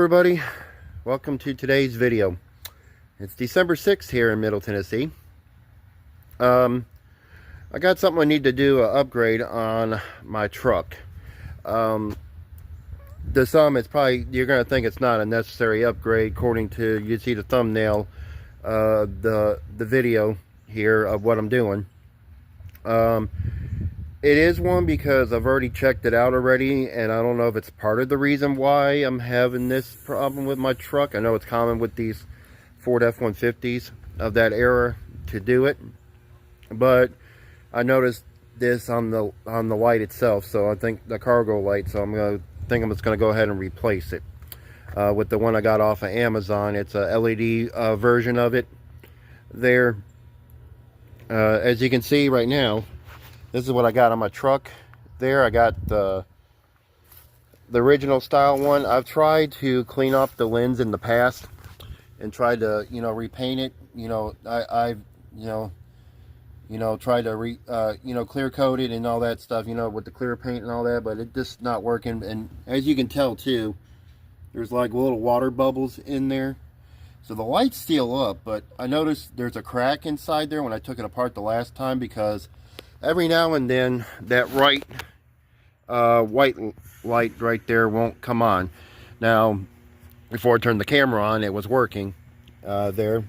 everybody, welcome to today's video. It's December 6th here in Middle Tennessee. I got something I need to do an upgrade on my truck. To some, it's probably, you're going to think it's not a necessary upgrade according to, you see the thumbnail, the video here of what I'm doing. It is one because I've already checked it out already, and I don't know if it's part of the reason why I'm having this problem with my truck. I know it's common with these Ford F-150s of that era to do it, but I noticed this on the light itself, so I think the cargo light, so I'm just gonna go ahead and replace it with the one I got off of Amazon. It's a LED version of it there. As you can see right now, this is what I got on my truck there. I got the original style one. I've tried to clean up the lens in the past and tried to, repaint it. I've tried to clear coat it and all that stuff, with the clear paint and all that, but it's just not working. And as you can tell too, there's like little water bubbles in there. So the lights seal up, but I noticed there's a crack inside there when I took it apart the last time, because every now and then that white light right there won't come on. Now, before I turned the camera on, it was working there.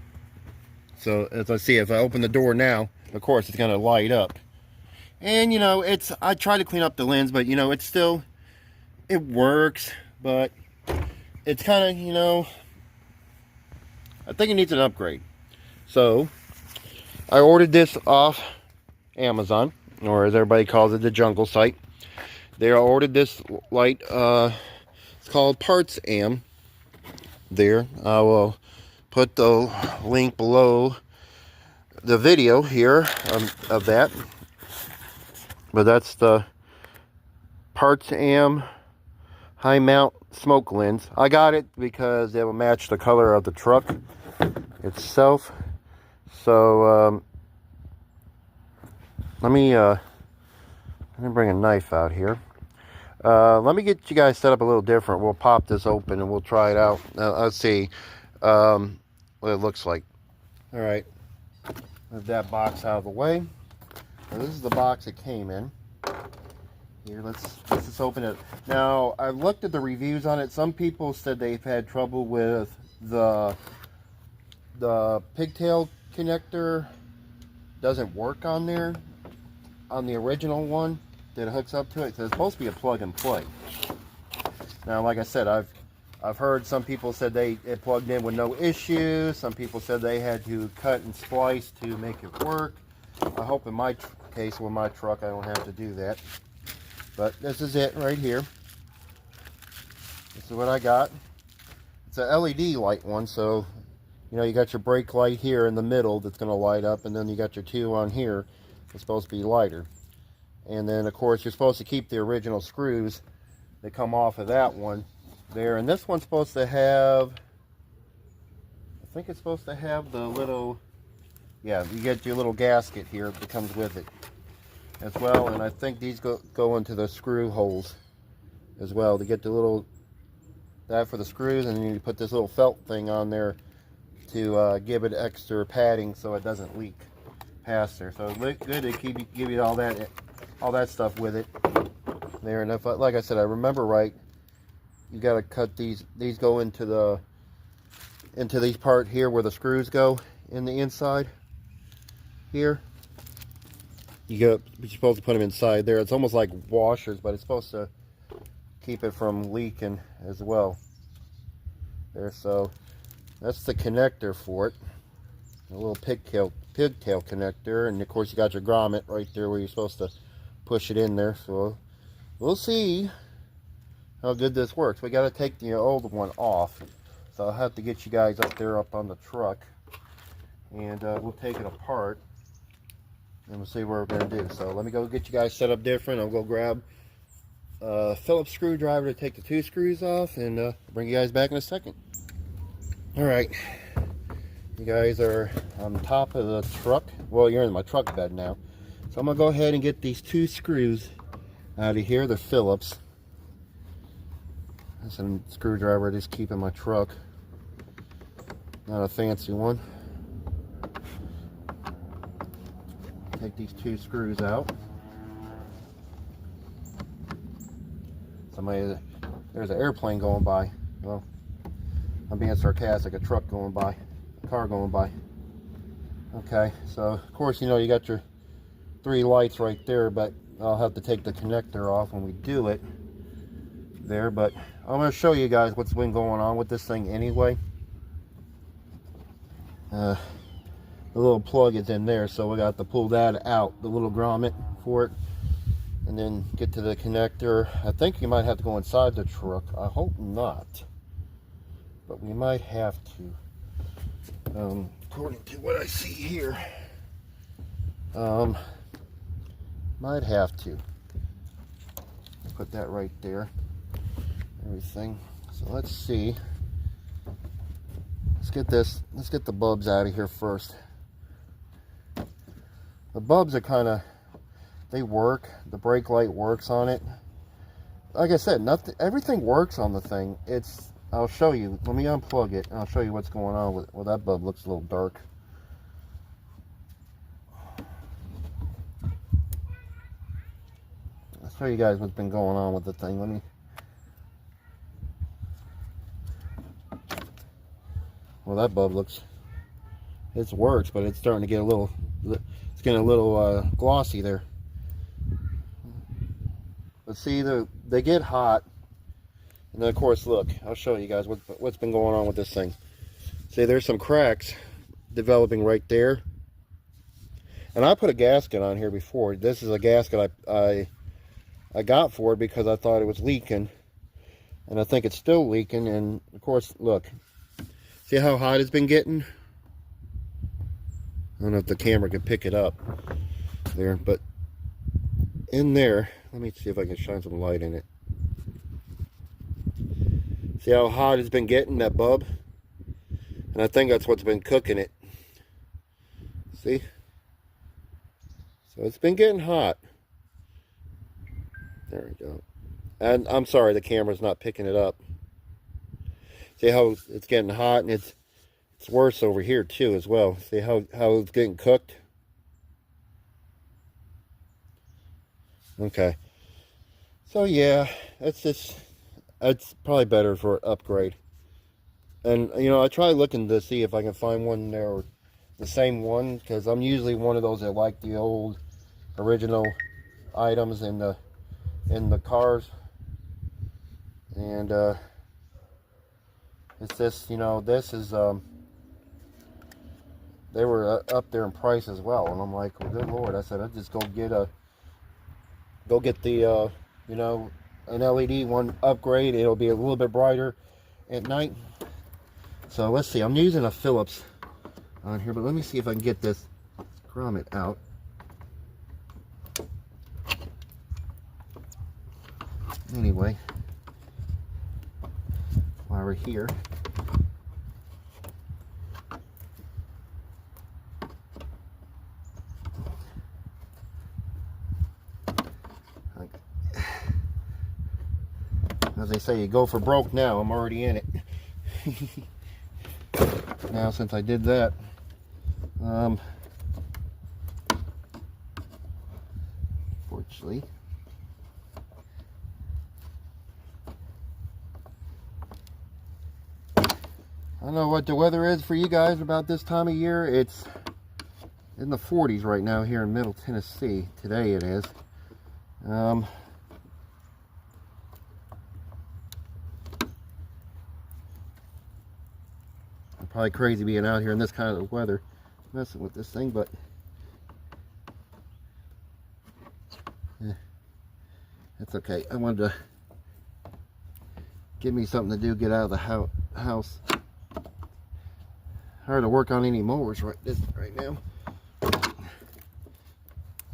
So as I see, if I open the door now, of course it's going to light up. And I try to clean up the lens, but it's still, it works, but it's kind of, I think it needs an upgrade. So I ordered this off Amazon, or as everybody calls it, the jungle site. They ordered this light. It's called partsam there. I will put the link below the video here of that. But that's the partsam high mount smoke lens. I got it because it will match the color of the truck itself. So let me bring a knife out here. Let me get you guys set up a little different. We'll pop this open and we'll try it out. Let's see what it looks like. All right, move that box out of the way. Now, this is the box it came in. Here, let's just open it. Now, I've looked at the reviews on it. Some people said they've had trouble with the pigtail connector. Doesn't work on there. On the original one that it hooks up to it, so it's supposed to be a plug and play. Now, like I said, I've heard some people said it plugged in with no issues. Some people said they had to cut and splice to make it work. I hope in my case with my truck I don't have to do that. But this is it right here. This is what I got. It's a LED light one, so you got your brake light here in the middle that's going to light up, and then you got your two on here. It's supposed to be lighter. And then of course you're supposed to keep the original screws that come off of that one there. And this one's supposed to have, I think it's supposed to have the little, yeah, you get your little gasket here that comes with it as well. And I think these go into the screw holes as well to get the little, that for the screws. And then you put this little felt thing on there to give it extra padding so it doesn't leak past there. So it's good to give you all that stuff with it there. And if like I said, I remember right, you got to cut these go into these part here where the screws go in the inside here. You're supposed to put them inside there. It's almost like washers, but it's supposed to keep it from leaking as well there. So that's the connector for it, a little pigtail connector. And of course you got your grommet right there where you're supposed to push it in there. So we'll see how good this works. We got to take the old one off, so I'll have to get you guys up there up on the truck, and we'll take it apart and we'll see what we're going to do. So let me go get you guys set up different. I'll go grab a Phillips screwdriver to take the two screws off, and bring you guys back in a second. All right, you guys are on top of the truck. Well, you're in my truck bed now. So I'm going to go ahead and get these two screws out of here. They're Phillips. That's a screwdriver I just keep in my truck. Not a fancy one. Take these 2 screws out. There's an airplane going by. Well, I'm being sarcastic. A truck going by, a car going by. Okay, so of course, you know, you got your 3 lights right there, but I'll have to take the connector off when we do it there. But I'm going to show you guys what's been going on with this thing anyway. The little plug is in there, so we got to pull that out, the little grommet for it, and then get to the connector. I think you might have to go inside the truck. I hope not, but we might have to, according to what I see here. Might have to put that right there. Everything. So let's see. Let's get the bulbs out of here first. The bulbs are kind of, they work. The brake light works on it. Like I said, everything works on the thing. I'll show you. Let me unplug it and I'll show you what's going on with it. Well, that bulb looks a little dark. I'll show you guys what's been going on with the thing. Let me. Well, that bulb looks, it works, but it's starting to get a little, it's getting a little glossy there. But see, they get hot, and then of course, look, I'll show you guys what's been going on with this thing. See, there's some cracks developing right there, and I put a gasket on here before. This is a gasket I got for it because I thought it was leaking, and I think it's still leaking. And of course, look. See how hot it's been getting? I don't know if the camera can pick it up there, but in there, let me see if I can shine some light in it. See how hot it's been getting, that bulb? And I think that's what's been cooking it. See? So it's been getting hot. There we go. And I'm sorry, the camera's not picking it up. See how it's getting hot, and it's worse over here too as well. See how it's getting cooked? Okay. So yeah, it's probably better for an upgrade. And you know, I try looking to see if I can find one there, or the same one, because I'm usually one of those that like the old original items in the cars. And it's this, you know, this is they were up there in price as well, and I'm like, well, good Lord, I said I'd just go get the you know, an LED one upgrade. It'll be a little bit brighter at night. So let's see, I'm using a Phillips on here, but let me see if I can get this grommet out. Anyway, while we're here, as they say, you go for broke now. I'm already in it. Now, since I did that, fortunately, I don't know what the weather is for you guys about this time of year. It's in the 40s right now here in Middle Tennessee. Today it is. I'm probably crazy being out here in this kind of weather messing with this thing, but it's okay. I wanted to give me something to do, get out of the house. Hard to work on any mowers right now.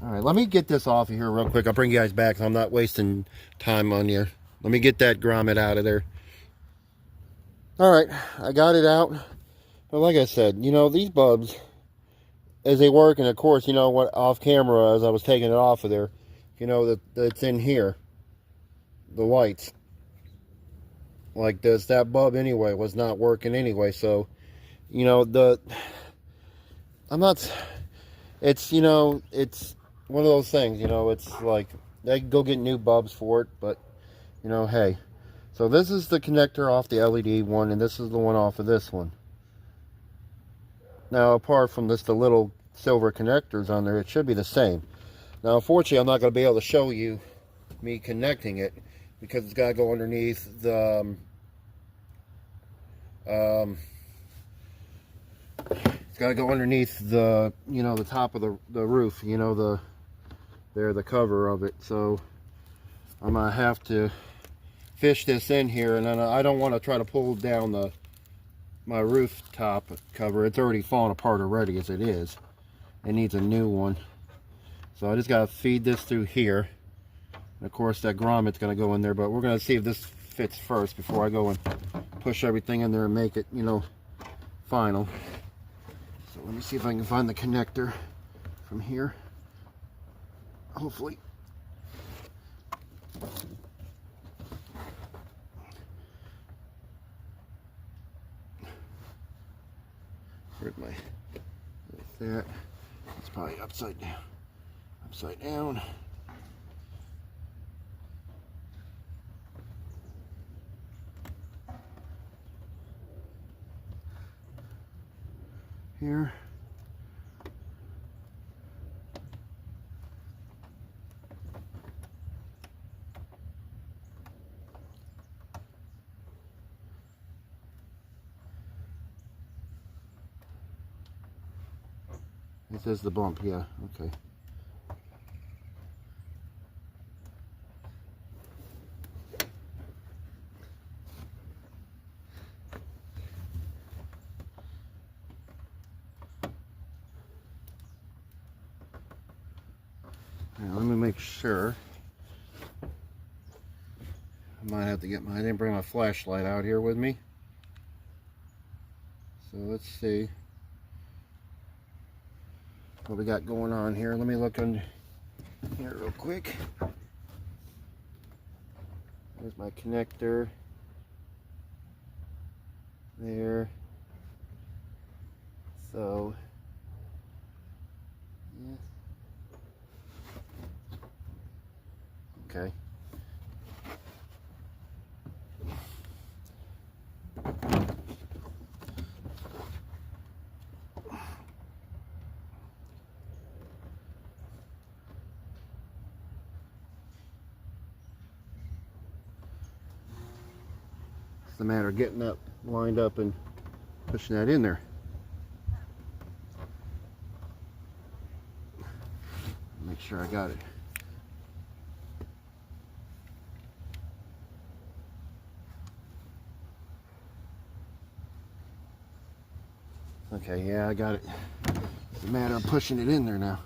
All right, let me get this off of here real quick. I'll bring you guys back, so I'm not wasting time on you. Let me get that grommet out of there. All right, I got it out. But like I said, you know, these bulbs, as they work, and of course, you know what, off camera, as I was taking it off of there, you know, that's in here, the lights. like this. That bulb anyway was not working anyway. So, you know, I'm not, it's, you know, it's one of those things, you know, it's like, they can go get new bulbs for it, but, you know, hey. So this is the connector off the LED one, and this is the one off of this one. Now, apart from this, the little silver connectors on there, it should be the same. Now, unfortunately, I'm not going to be able to show you me connecting it, because it's got to go underneath the, it's got to go underneath the, you know, the top of the roof, you know, the cover of it. So I'm going to have to fish this in here, and then I don't want to try to pull down my rooftop cover. It's already falling apart already as it is. It needs a new one. So I just got to feed this through here. And of course that grommet's going to go in there, but we're going to see if this fits first before I go and push everything in there and make it, you know, final. So let me see if I can find the connector from here. Hopefully. Where's my, like that. It's probably upside down. Upside down. Here. This is the bump, yeah, okay. Now, let me make sure. I might have to get I didn't bring my flashlight out here with me. So let's see what we got going on here. Let me look in here real quick. There's my connector. There. So, yeah. Okay. It's the matter of getting that lined up and pushing that in there. Make sure I got it. Okay, yeah, I got it. It's a matter of pushing it in there now.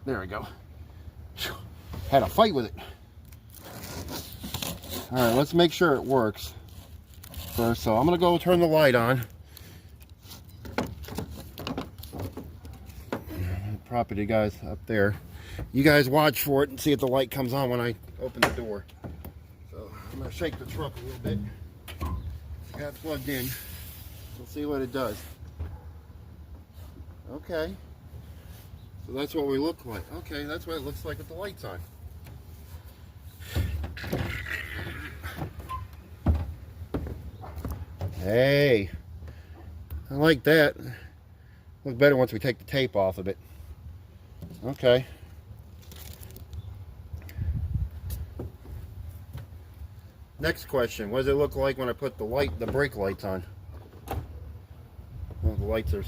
There we go. Had a fight with it. All right, let's make sure it works first. So I'm gonna go turn the light on. Property guys up there, you guys watch for it and see if the light comes on when I open the door. So I'm gonna shake the truck a little bit. Got it plugged in. We'll see what it does. Okay. So that's what we look like. Okay, that's what it looks like with the lights on. Hey, I like that. Look better once we take the tape off of it. Okay. Next question, what does it look like when I put the brake lights on? Well, the lights are...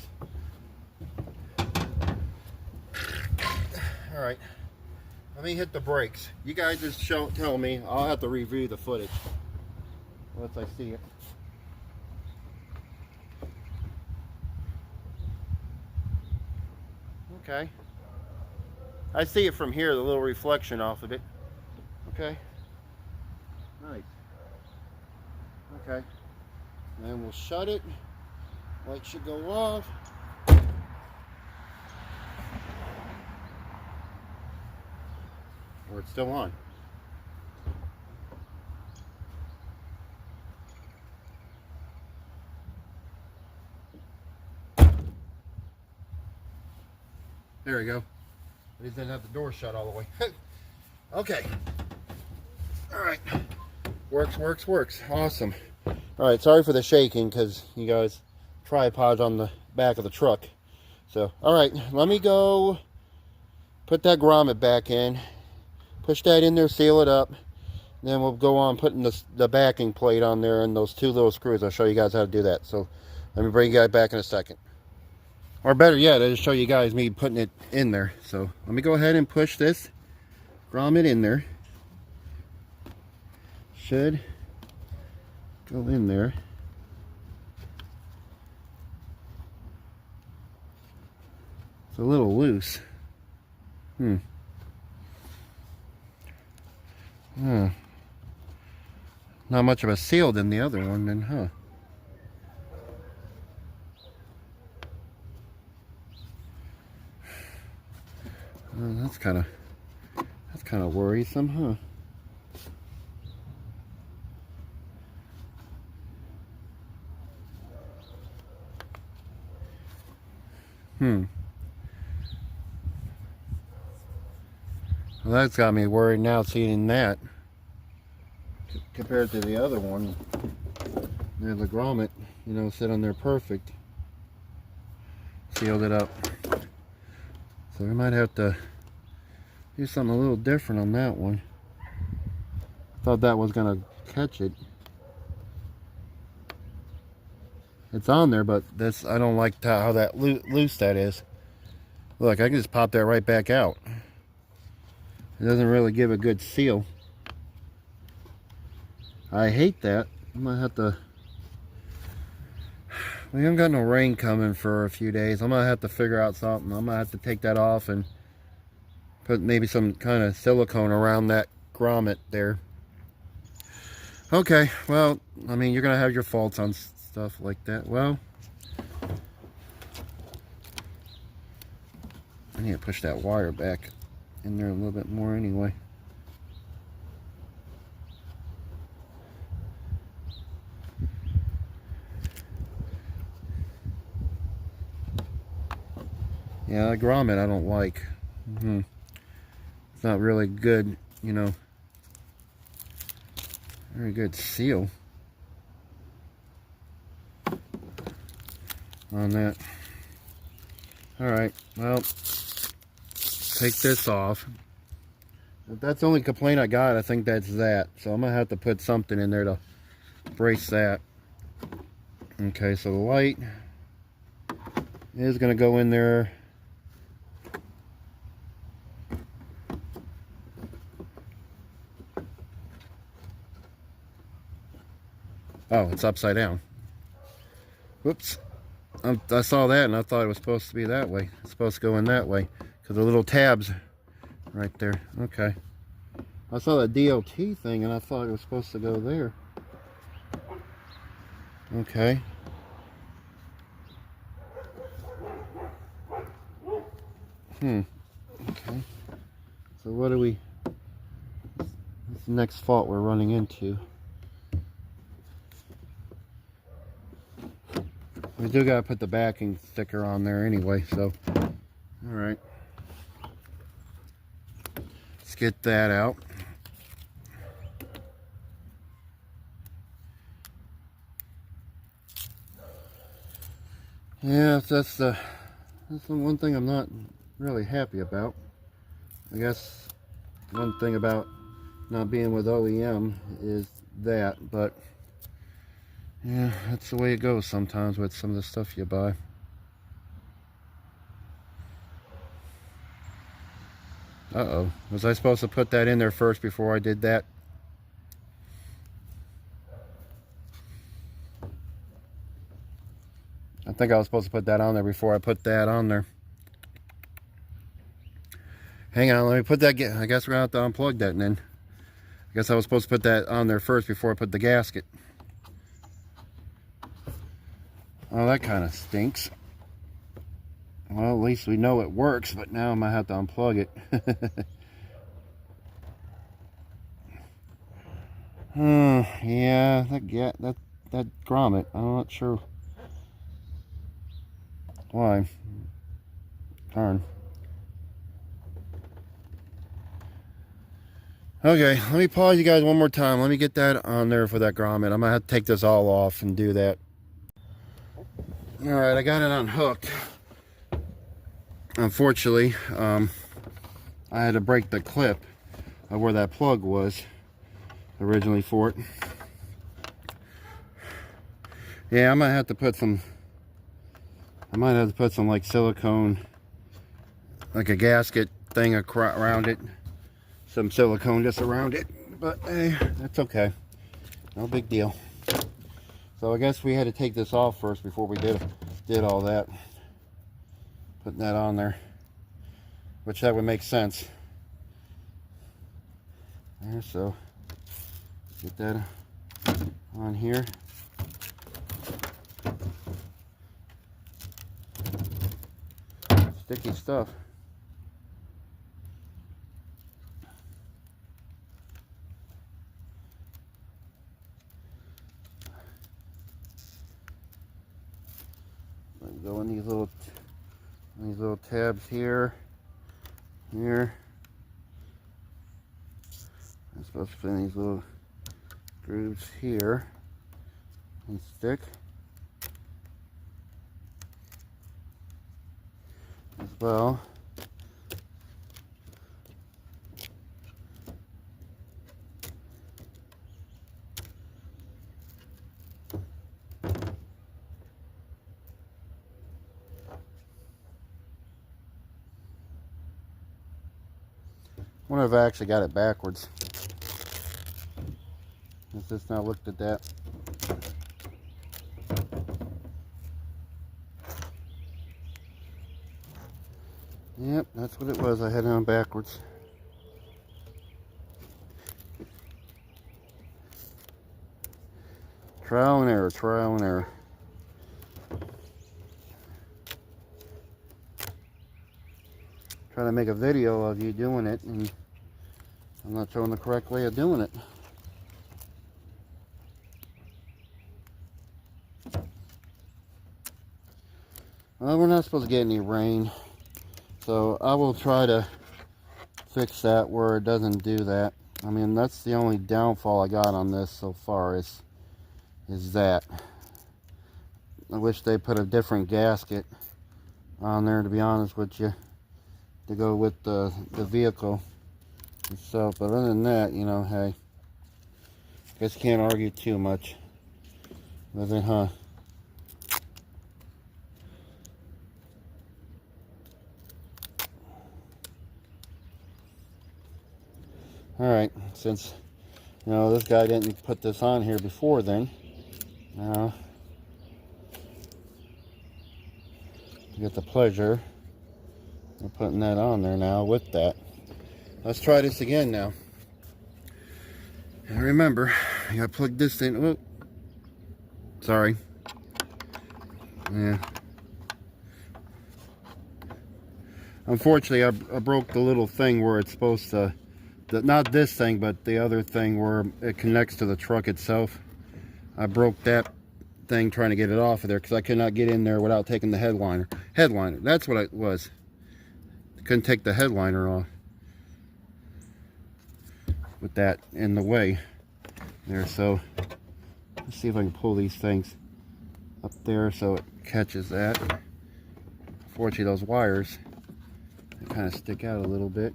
Alright, let me hit the brakes. You guys just tell me. I'll have to review the footage once I see it. Okay. I see it from here, the little reflection off of it. Okay. Nice. Okay. And we'll shut it. Light should go off. Or it's still on. There we go. I just didn't have the door shut all the way. Okay. All right. Works. Awesome. All right. Sorry for the shaking because you guys tripod's on the back of the truck. So, all right. Let me go put that grommet back in. Push that in there, seal it up. Then we'll go on putting the backing plate on there and those two little screws. I'll show you guys how to do that. So, let me bring you guys back in a second. Or better yet, I'll just show you guys me putting it in there. So let me go ahead and push this grommet in there. Should go in there. It's a little loose. Not much of a seal than the other one then, huh? That's kind of worrisome, huh? Well, that's got me worried now seeing that compared to the other one. There's the grommet, you know, sit on there perfect. Sealed it up. So we might have to do something a little different on that one. Thought that was gonna catch it. It's on there, but this, I don't like how that loose that is. Look, I can just pop that right back out. It doesn't really give a good seal. I hate that. I might have to. We haven't got no rain coming for a few days. I'm gonna have to figure out something. I'm gonna have to take that off and put maybe some kind of silicone around that grommet there. Okay, well, I mean, you're gonna have your faults on stuff like that. Well, I need to push that wire back in there a little bit more anyway. Yeah, the grommet I don't like. It's not really good, you know. Very good seal on that. Alright, well, take this off. If that's the only complaint I got, I think that's that. So I'm going to have to put something in there to brace that. Okay, so the light is going to go in there. Oh, it's upside down. Whoops. I saw that and I thought it was supposed to be that way. It's supposed to go in that way because the little tabs right there. Okay. I saw the DOT thing and I thought it was supposed to go there. Okay. Okay. So what do we... What's the next fault we're running into? We do gotta put the backing sticker on there anyway, so alright. Let's get that out. Yeah, that's the one thing I'm not really happy about. I guess one thing about not being with OEM is that, but yeah, that's the way it goes sometimes with some of the stuff you buy. Uh-oh. Was I supposed to put that in there first before I did that? I think I was supposed to put that on there before I put that on there. Hang on, let me put that. I guess we're going to have to unplug that then. I guess I was supposed to put that on there first before I put the gasket. Oh, that kind of stinks. Well, at least we know it works, but now I might have to unplug it. Yeah, that grommet, I'm not sure why. Darn. Okay, let me pause you guys one more time. Let me get that on there for that grommet. I'm gonna have to take this all off and do that. Alright, I got it unhooked. Unfortunately, I had to break the clip of where that plug was originally for it. Yeah, I might have to put some like silicone, like a gasket thing around it. Some silicone just around it, but hey, that's okay, no big deal. So I guess we had to take this off first before we did all that, putting that on there, which that would make sense there. So get that on here. Sticky stuff. Go in these little tabs here. I'm supposed to fit in these little grooves here and stick as well. I wonder if I actually got it backwards. Let's just now looked at that. Yep, that's what it was. I had it on backwards. Trial and error, trial and error. Trying to make a video of you doing it, and I'm not showing the correct way of doing it. Well, we're not supposed to get any rain, so I will try to fix that where it doesn't do that. I mean, that's the only downfall I got on this so far is that. I wish they put a different gasket on there, to be honest with you, to go with the vehicle itself. But other than that, you know, hey, guess you can't argue too much with it, huh? Alright, since, you know, this guy didn't put this on here before then, now you get the pleasure of putting that on there now with that. Let's try this again now. And remember, you gotta plug this in. Oh, sorry. Yeah. Unfortunately, I broke the little thing where it's supposed to, not this thing, but the other thing where it connects to the truck itself. I broke that thing trying to get it off of there because I could not get in there without taking the headliner. That's what it was. Couldn't take the headliner off with that in the way there. So let's see if I can pull these things up there so it catches that. Unfortunately, those wires kind of stick out a little bit.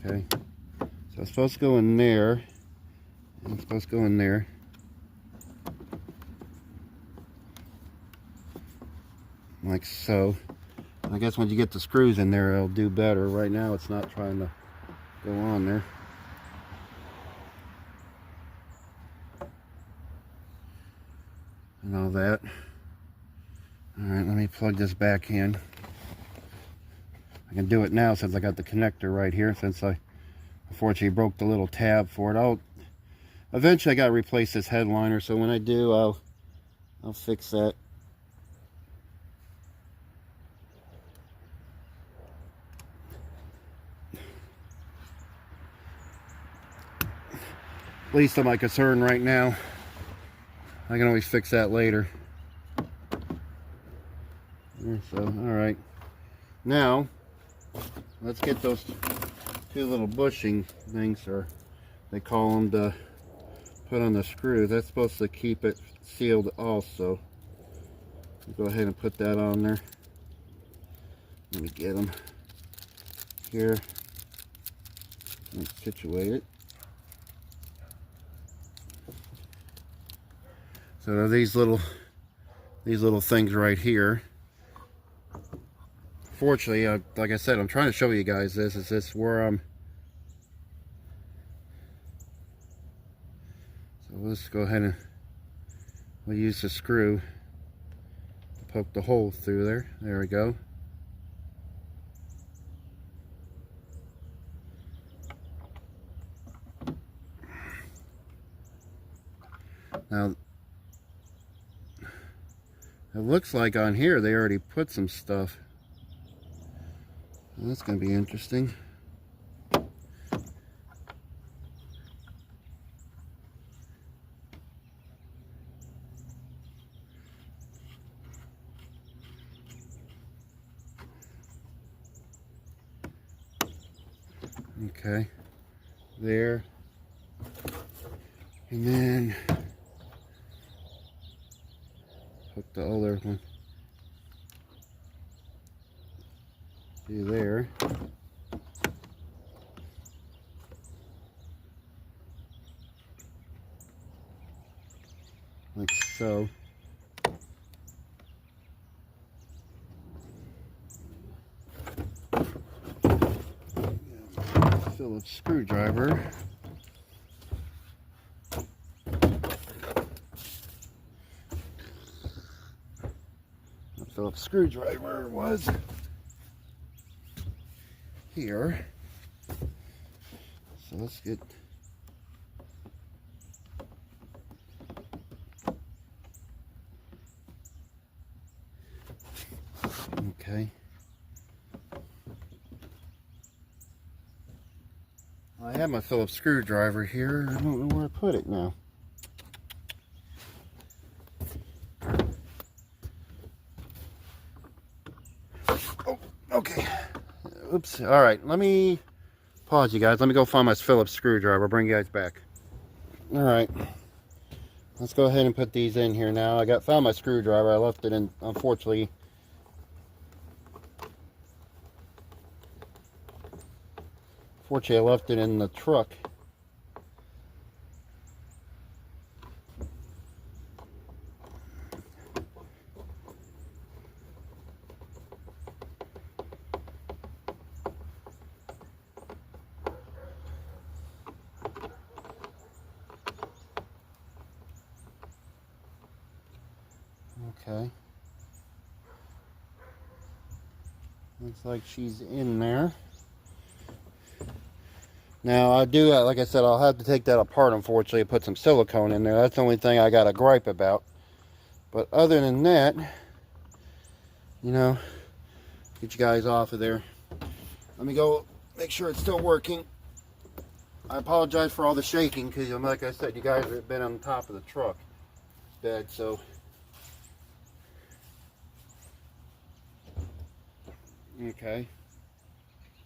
Okay, so it's supposed to go in there, and it's supposed to go in there. Like so. I guess when you get the screws in there, it'll do better. Right now, it's not trying to go on there. And all that. Alright, let me plug this back in. I can do it now since I got the connector right here, since I unfortunately broke the little tab for it. Eventually I got to replace this headliner, so when I do, I'll fix that least of my concern right now. I can always fix that later. So, alright. Now, let's get those two little bushing things, or they call them, to put on the screws. That's supposed to keep it sealed also. Go ahead and put that on there. Let me get them here and situate it. So these little things right here. Fortunately, like I said, I'm trying to show you guys this. Is this where I'm? So let's go ahead and we'll use the screw to poke the hole through there. There we go. Now, it looks like on here they already put some stuff. Well, that's going to be interesting. Okay, there. And then hook the other one through there. Like so. Phillips screwdriver. The Phillips screwdriver was here. So let's get okay. I have my Phillips screwdriver here. I don't know where I put it now. Oh, okay. Oops. All right. Let me pause you guys. Let me go find my Phillips screwdriver. I'll bring you guys back. All right. Let's go ahead and put these in here now. I found my screwdriver. I left it in, unfortunately. Fortunately, I left it in the truck. Okay. Looks like she's in there. Now I do, like I said, I'll have to take that apart, unfortunately, and put some silicone in there. That's the only thing I got a gripe about. But other than that, you know, get you guys off of there. Let me go make sure it's still working. I apologize for all the shaking, because like I said, you guys have been on top of the truck bed, so. Okay.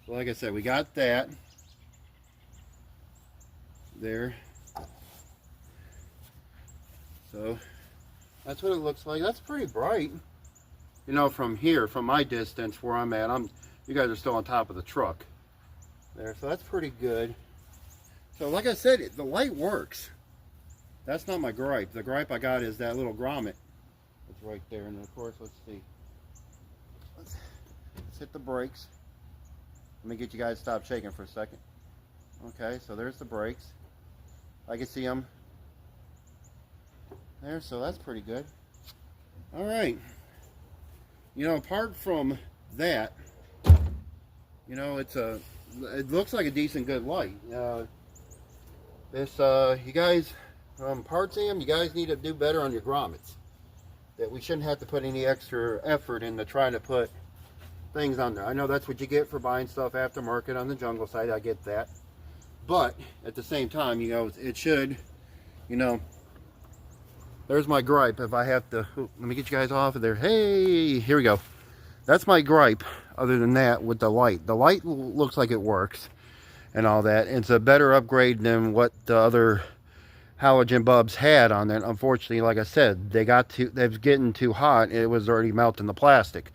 So like I said, we got that. There. So that's what it looks like. That's pretty bright, you know, from here, from my distance where I'm at. You guys are still on top of the truck there, so that's pretty good. So like I said, the light works. That's not my gripe. The gripe I got is that little grommet that's right there. And of course, let's see, let's hit the brakes. Let me get you guys to stop shaking for a second. Okay, so there's the brakes. I can see them there, so that's pretty good. All right. You know, apart from that, you know, it looks like a decent, good light. You guys, partsam, you guys need to do better on your grommets. That we shouldn't have to put any extra effort into trying to put things on there. I know that's what you get for buying stuff aftermarket on the jungle side. I get that. But at the same time, you know, it should, you know, there's my gripe. If I have to, let me get you guys off of there. Hey, here we go. That's my gripe. Other than that, with the light looks like it works and all that. It's a better upgrade than what the other halogen bulbs had on it. Unfortunately, like I said, they're getting too hot. It was already melting the plastic.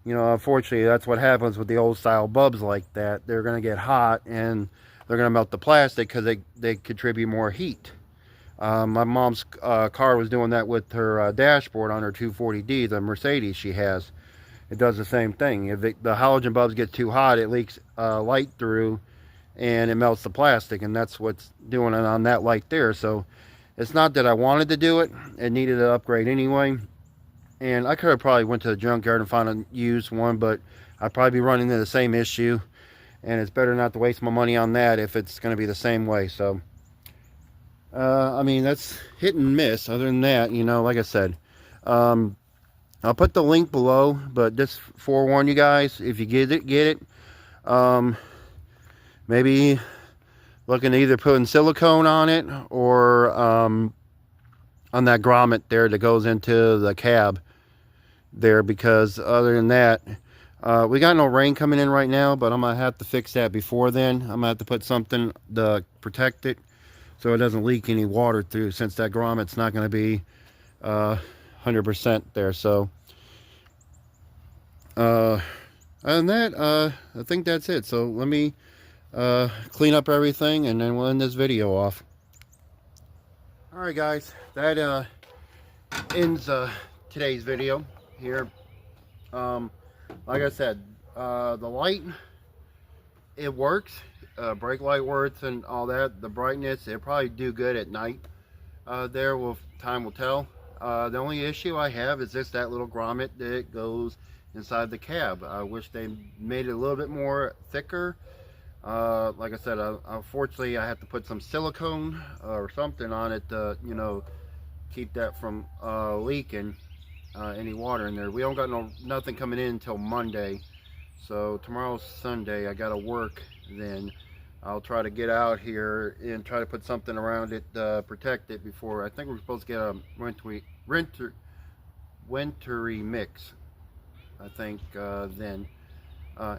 You know, unfortunately, that's what happens with the old style bulbs like that. They're going to get hot and they're going to melt the plastic because they contribute more heat. My mom's car was doing that with her dashboard on her 240D, the Mercedes she has. It does the same thing. If the halogen bulbs get too hot, it leaks light through and it melts the plastic, and that's what's doing it on that light there. So it's not that I wanted to do it. It needed an upgrade anyway. And I could have probably went to the junkyard and found a used one, but I'd probably be running into the same issue. And it's better not to waste my money on that if it's going to be the same way. So, I mean, that's hit and miss. Other than that, you know, like I said, I'll put the link below, but just forewarn you guys, if you get it. Maybe looking at either putting silicone on it or on that grommet there that goes into the cab there, because other than that, we got no rain coming in right now, but I'm gonna have to fix that before then. I'm gonna have to put something to protect it so it doesn't leak any water through, since that grommet's not going to be 100% there. So other than that, I think that's it. So let me clean up everything and then we'll end this video off. Alright guys, that ends today's video here. Like I said, the light, it works. Brake light works and all that. The brightness, it'll probably do good at night. Time will tell. The only issue I have is just that little grommet that goes inside the cab. I wish they made it a little bit more thicker. Like I said, unfortunately I have to put some silicone or something on it to, you know, keep that from leaking any water in there. We don't got nothing coming in until Monday, so tomorrow's Sunday. I gotta work then. I'll try to get out here and try to put something around it to protect it before. I think we're supposed to get a wintry mix, I think, then.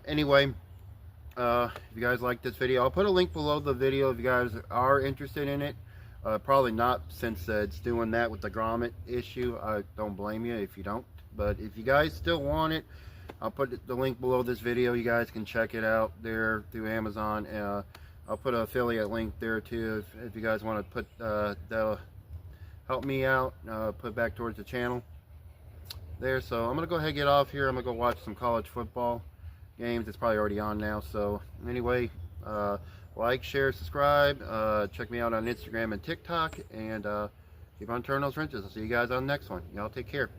Anyway, if you guys like this video, I'll put a link below the video if you guys are interested in it. Probably not, since it's doing that with the grommet issue. I don't blame you if you don't, but if you guys still want it, I'll put the link below this video. You guys can check it out there through Amazon. I'll put an affiliate link there too if you guys want to put that'll help me out, put back towards the channel there. So I'm gonna go ahead and get off here. I'm gonna go watch some college football games. It's probably already on now. So anyway, like, share, subscribe, check me out on Instagram and TikTok, and keep on turning those wrenches. I'll see you guys on the next one. Y'all take care.